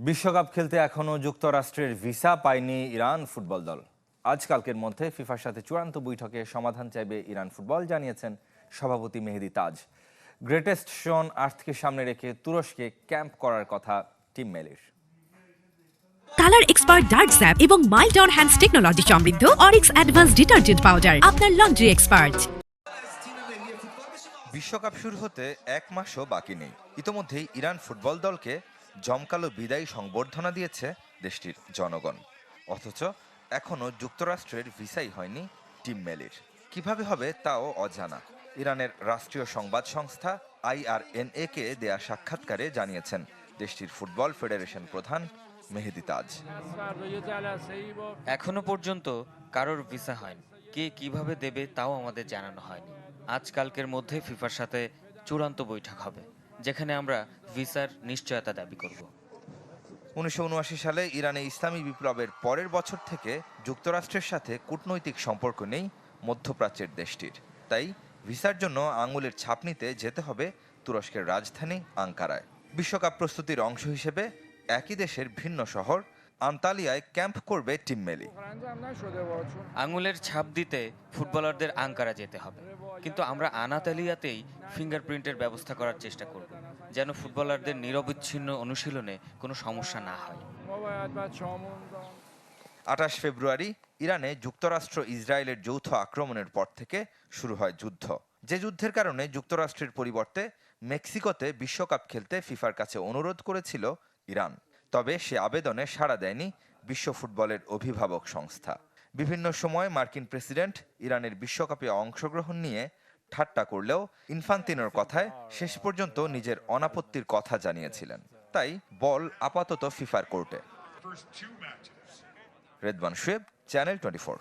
বিশ্বকাপ খেলতে এখনও যুক্তরাষ্ট্রের ভিসা পায়নি ইরান ফুটবল দল। আজকালকের মধ্যে ফিফার সাথে চূড়ান্ত বৈঠকে সমাধান চাইবে ইরান ফুটবল, জানিয়েছেন সভাপতি মেহেদী তাজ। গ্রেটেস্ট শন আর্থকে সামনে রেখে তুরস্কে ক্যাম্প করার কথা টিম মেলির। কালার এক্সপার্ট ডার্ক স্যাপ এবং মাইল্ড অন হ্যান্ডস টেকনোলজি সমৃদ্ধ অরিক্স অ্যাডভান্স ডিটারজেন্ট পাউডার, আপনার লন্ড্রি এক্সপার্ট। বিশ্বকাপ শুরু হতে এক মাসও বাকি নেই। ইতোমধ্যেই ইরান ফুটবল দলকে জমকালো বিদায়ী সংবর্ধনা দিয়েছে দেশটির জনগণ। অথচ এখনও যুক্তরাষ্ট্রের ভিসাই হয়নি টিম মেলির। কিভাবে হবে তাও অজানা। ইরানের রাষ্ট্রীয় সংবাদ সংস্থা IRNA কে দেয়া সাক্ষাৎকারে জানিয়েছেন দেশটির ফুটবল ফেডারেশন প্রধান মেহেদী তাজ। এখনো পর্যন্ত কারোর ভিসা হয়নি, কে কিভাবে দেবে তাও আমাদের জানানো হয়নি। আজকালকের মধ্যে ফিফার সাথে চূড়ান্ত বৈঠক হবে, যেখানে আমরা ভিসার নিশ্চয়তা দাবি করব। 1979 সালে ইরানে ইসলামী বিপ্লবের পরের বছর থেকে যুক্তরাষ্ট্রের সাথে কূটনৈতিক সম্পর্ক নেই মধ্যপ্রাচ্যের দেশটির। তাই ভিসার জন্য আঙুলের ছাপ নিতে যেতে হবে তুরস্কের রাজধানী আঙ্কারায়। বিশ্বকাপ প্রস্তুতির অংশ হিসেবে একই দেশের ভিন্ন শহর আন্তালিয়ায় ক্যাম্প করবে টিম মেলি। আঙুলের ছাপ দিতে ফুটবলারদের আঙ্কারা যেতে হবে, কিন্তু আমরা আনাতালিয়াতেই ফিঙ্গারপ্রিন্টের ব্যবস্থা করার চেষ্টা করব, যেন ফুটবলারদের নিরবচ্ছিন্ন অনুশীলনে কোনো সমস্যা না হয়। 28 ফেব্রুয়ারি ইরানে যুক্তরাষ্ট্র ইসরায়েলের যৌথ আক্রমণের পর থেকে শুরু হয় যুদ্ধ। যে যুদ্ধের কারণে যুক্তরাষ্ট্রের পরিবর্তে মেক্সিকোতে বিশ্বকাপ খেলতে ফিফার কাছে অনুরোধ করেছিল ইরান। তবে সে আবেদনে সাড়া দেয়নি বিশ্ব ফুটবলের অভিভাবক সংস্থা। বিভিন্ন সময় মার্কিন প্রেসিডেন্ট ইরানের বিশ্বকাপে অংশগ্রহণ নিয়ে ঠাট্টা করলেও ইনফান্তিনোর কথায় শেষ পর্যন্ত নিজের অনাপত্তির কথা জানিয়েছিলেন। তাই বল আপাতত ফিফার কোর্টে। রেদওয়ান শোয়েব, চ্যানেল 24।